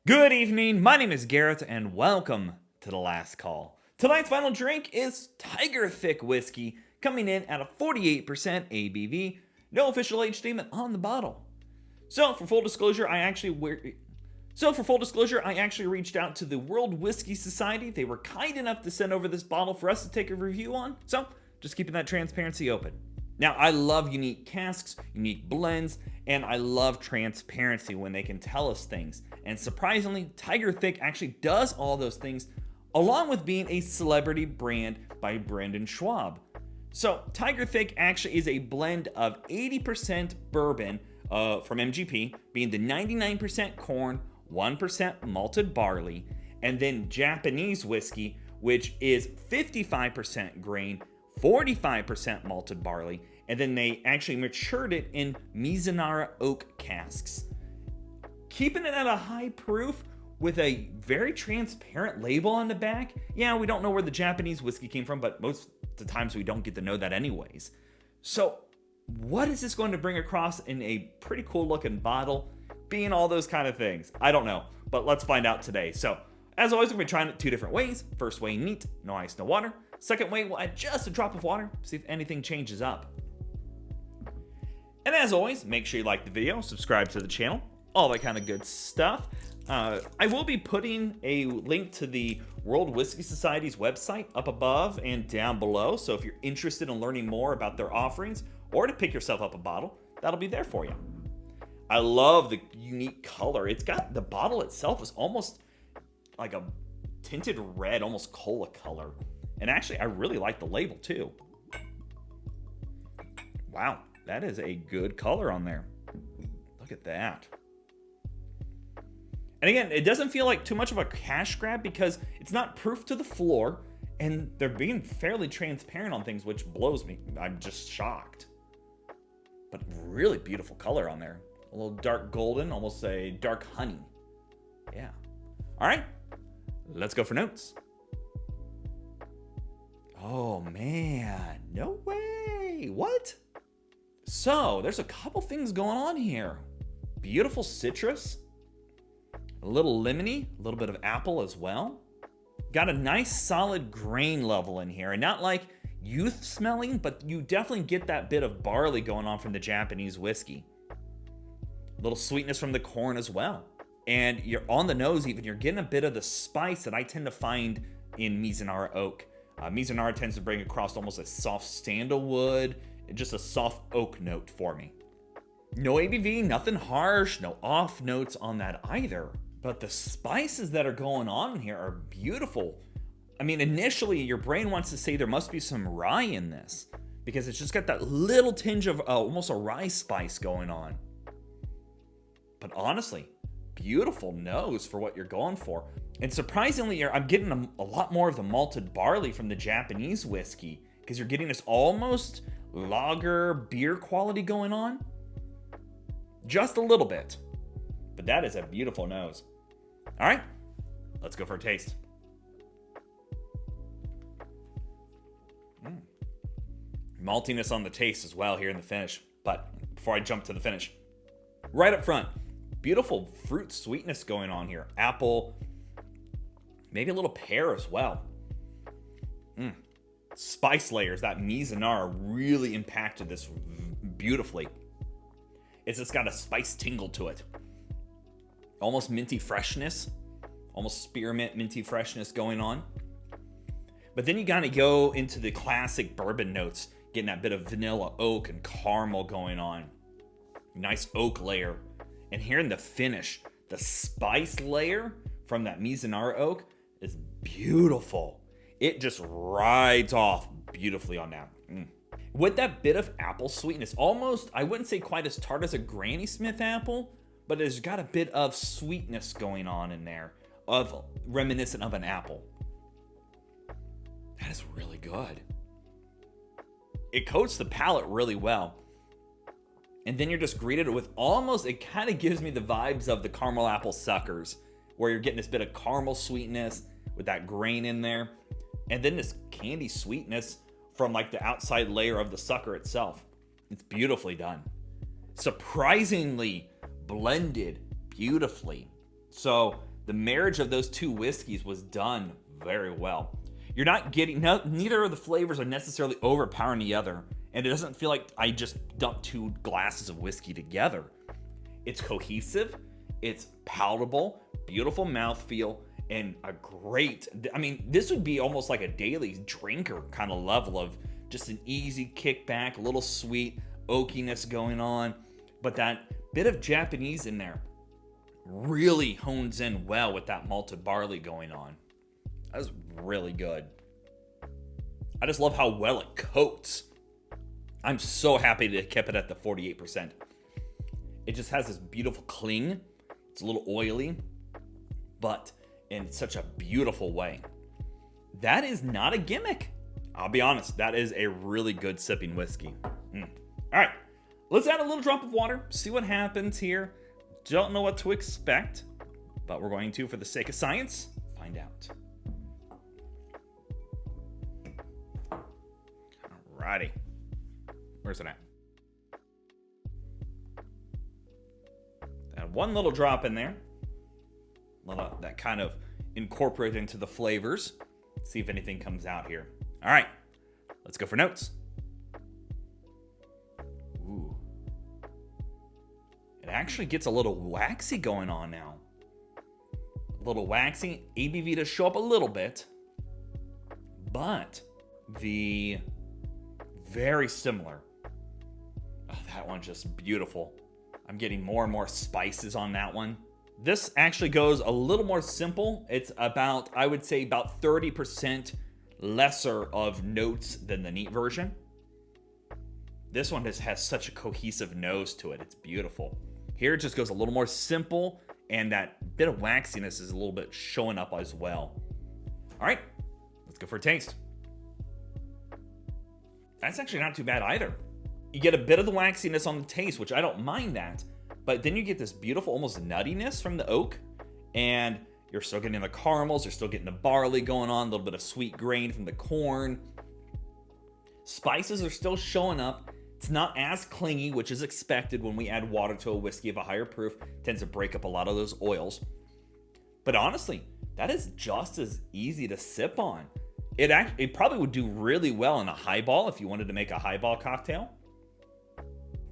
Good evening, my name is Garrett, and welcome to The Last Call. Tonight's final drink is Thicc whiskey, coming in at a 48% ABV. No official age statement on the bottle. So for full disclosure, I actually reached out to the World Whiskey Society. They were kind enough to send over this bottle for us to take a review on, so just keeping that transparency open. Now, I love unique casks, unique blends, and I love transparency when they can tell us things. And surprisingly, Thicc actually does all those things, along with being a celebrity brand by Brendan Schwab. So Thicc actually is a blend of 80% bourbon from MGP, being the 99% corn, 1% malted barley, and then Japanese whiskey, which is 55% grain, 45% malted barley, and then they actually matured it in Mizunara oak casks. Keeping it at a high proof with a very transparent label on the back. Yeah, we don't know where the Japanese whiskey came from, but most of the times we don't get to know that anyways. So what is this going to bring across in a pretty cool looking bottle? Being all those kind of things. I don't know, but let's find out today. So as always, we're going to be trying it two different ways. First way, neat, no ice, no water. Second way, we'll add just a drop of water, see if anything changes up. And as always, make sure you like the video, subscribe to the channel, all that kind of good stuff. I will be putting a link to the World Whiskey Society's website up above and down below. So if you're interested in learning more about their offerings or to pick yourself up a bottle, that'll be there for you. I love the unique color. It's got, the bottle itself is almost like a tinted red, almost cola color. And actually, I really like the label too. Wow, that is a good color on there. Look at that. And again, it doesn't feel like too much of a cash grab because it's not proof to the floor and they're being fairly transparent on things, which blows me. I'm just shocked. But really beautiful color on there. A little dark golden, almost a dark honey. Yeah. All right, let's go for notes. Oh man, no way. What? So there's a couple things going on here. Beautiful citrus, a little lemony, a little bit of apple as well. Got a nice solid grain level in here, and not like youth smelling, but you definitely get that bit of barley going on from the Japanese whiskey. A little sweetness from the corn as well. And you're on the nose even, you're getting a bit of the spice that I tend to find in Mizunara oak. Mizunara tends to bring across almost a soft sandalwood, just a soft oak note for me. No ABV, nothing harsh, no off notes on that either. But the spices that are going on in here are beautiful. I mean, initially your brain wants to say there must be some rye in this because it's just got that little tinge of almost a rye spice going on. But honestly, beautiful nose for what you're going for. And surprisingly, I'm getting a lot more of the malted barley from the Japanese whiskey because you're getting this almost lager beer quality going on. Just a little bit. But that is a beautiful nose. All right, let's go for a taste. Maltiness on the taste as well here in the finish. But before I jump to the finish, right up front, beautiful fruit sweetness going on here. Apple, maybe a little pear as well. Spice layers, that Mizunara really impacted this beautifully. It's just got a spice tingle to it. Almost minty freshness, almost spearmint minty freshness going on. But then you gotta go into the classic bourbon notes, getting that bit of vanilla oak and caramel going on. Nice oak layer. And here in the finish, the spice layer from that Mizunara oak is beautiful. It just rides off beautifully on that. With that bit of apple sweetness, almost, I wouldn't say quite as tart as a Granny Smith apple, but it's got a bit of sweetness going on in there, of reminiscent of an apple. That is really good. It coats the palate really well. And then you're just greeted with almost, it kind of gives me the vibes of the caramel apple suckers, where you're getting this bit of caramel sweetness with that grain in there. And then this candy sweetness from like the outside layer of the sucker itself. It's beautifully done. Surprisingly blended beautifully. So The marriage of those two whiskeys was done very well. You're not getting, neither of the flavors are necessarily overpowering the other, and it doesn't feel like I just dumped 2 glasses of whiskey together. It's cohesive, it's palatable, beautiful mouthfeel, and a great, I mean, this would be almost like a daily drinker kind of level of just an easy kickback, a little sweet oakiness going on, but that bit of Japanese in there really hones in well with that malted barley going on. That's really good. I just love how well it coats. I'm so happy to keep it at the 48%. It just has this beautiful cling. It's a little oily, but in such a beautiful way. That is not a gimmick. I'll be honest, that is a really good sipping whiskey. All right, let's add a little drop of water, see what happens here. Don't know what to expect, but we're going to, for the sake of science, find out. Alrighty. Where's it at? Add one little drop in there. That kind of incorporate into the flavors. See if anything comes out here. All right, let's go for notes. Ooh. It actually gets a little waxy going on now. A little waxy. ABV does show up a little bit, but the very similar. Oh, that one's just beautiful. I'm getting more and more spices on that one. This actually goes a little more simple. It's about, I would say, about 30% lesser of notes than the neat version. This one just has such a cohesive nose to it. It's beautiful. Here it just goes a little more simple, and that bit of waxiness is a little bit showing up as well. All right, let's go for a taste. That's actually not too bad either. You get a bit of the waxiness on the taste, which I don't mind that, but then you get this beautiful almost nuttiness from the oak, and you're still getting the caramels, you're still getting the barley going on, a little bit of sweet grain from the corn. Spices are still showing up. It's not as clingy, which is expected when we add water to a whiskey of a higher proof. It tends to break up a lot of those oils. But honestly, that is just as easy to sip on. It probably would do really well in a highball if you wanted to make a highball cocktail.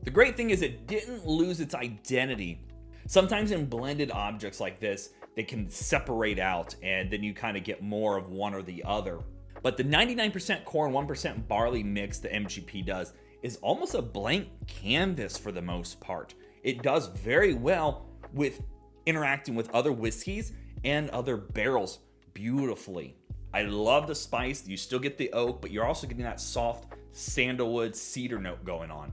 The great thing is it didn't lose its identity. Sometimes in blended objects like this, they can separate out and then you kind of get more of one or the other. But the 99% corn, 1% barley mix the MGP does is almost a blank canvas for the most part. It does very well with interacting with other whiskeys and other barrels beautifully. I love the spice. You still get the oak, but you're also getting that soft sandalwood cedar note going on.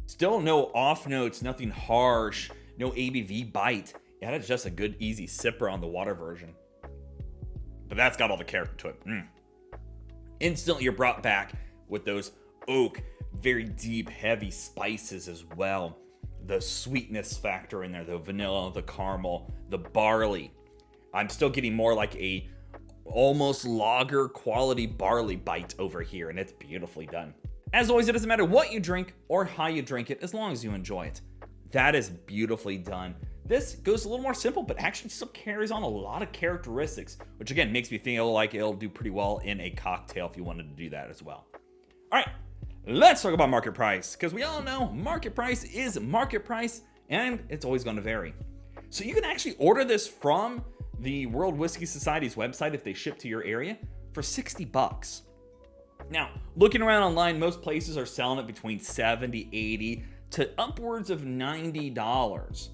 Still no off notes, nothing harsh, no ABV bite. Yeah, that's just a good, easy sipper on the water version. But that's got all the character to it. Instantly, you're brought back with those oak, very deep, heavy spices as well. The sweetness factor in there, the vanilla, the caramel, the barley. I'm still getting more like a almost lager quality barley bite over here, and it's beautifully done. As always, it doesn't matter what you drink or how you drink it, as long as you enjoy it. That is beautifully done. This goes a little more simple, but actually still carries on a lot of characteristics, which again makes me think like it'll do pretty well in a cocktail if you wanted to do that as well. All right, let's talk about market price, because we all know market price is market price, and it's always going to vary. So you can actually order this from the World Whiskey Society's website if they ship to your area for $60. Now, looking around online, most places are selling it between $70, $80 to upwards of $90.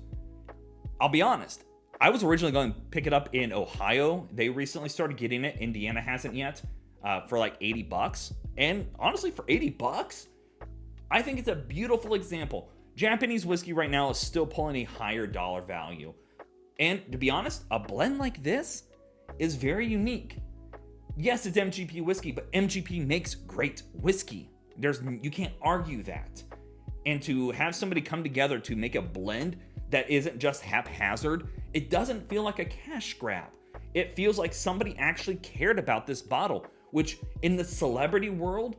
I'll be honest, I was originally going to pick it up in Ohio. They recently started getting it. Indiana hasn't yet, for like $80. And honestly, for $80, I think it's a beautiful example. Japanese whiskey right now is still pulling a higher dollar value. And to be honest, a blend like this is very unique. Yes, it's MGP whiskey, but MGP makes great whiskey. You can't argue that. And to have somebody come together to make a blend that isn't just haphazard, it doesn't feel like a cash grab. It feels like somebody actually cared about this bottle, which in the celebrity world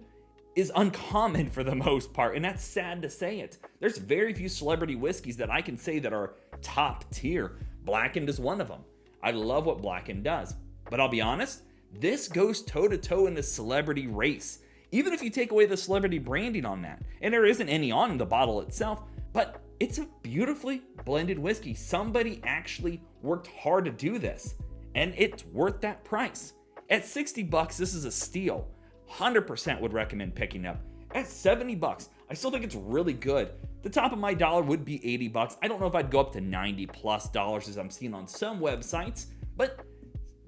is uncommon for the most part, and that's sad to say it. There's very few celebrity whiskeys that I can say that are top tier, Blackened is one of them. I love what Blackened does. But I'll be honest, this goes toe-to-toe in the celebrity race. Even if you take away the celebrity branding on that, and there isn't any on the bottle itself, but it's a beautifully blended whiskey. Somebody actually worked hard to do this, and it's worth that price. At $60, this is a steal. 100% would recommend picking up. At $70, I still think it's really good. The top of my dollar would be $80. I don't know if I'd go up to $90+ as I'm seeing on some websites, but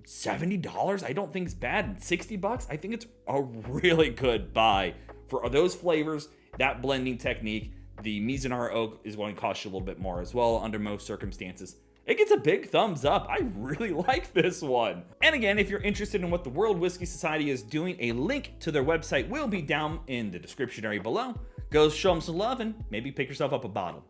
$70 I don't think is bad. And $60, I think it's a really good buy for those flavors, that blending technique. The Mizunara oak is going to cost you a little bit more as well under most circumstances. It gets a big thumbs up. I really like this one. And again, if you're interested in what the World Whiskey Society is doing, a link to their website will be down in the description area below. Go show them some love and maybe pick yourself up a bottle.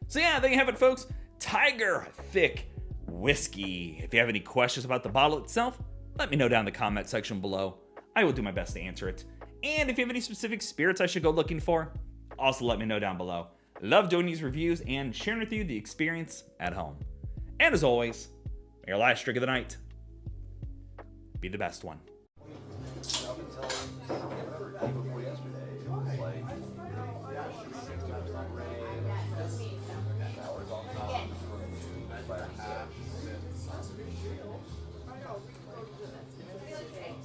So yeah, there you have it, folks. Tiger Thicc whiskey. If you have any questions about the bottle itself, let me know down in the comment section below. I will do my best to answer it. And if you have any specific spirits I should go looking for, also let me know down below. Love doing these reviews and sharing with you the experience at home. And as always, may your last drink of the night be the best one.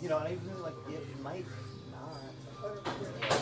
You know, and I even like it might not.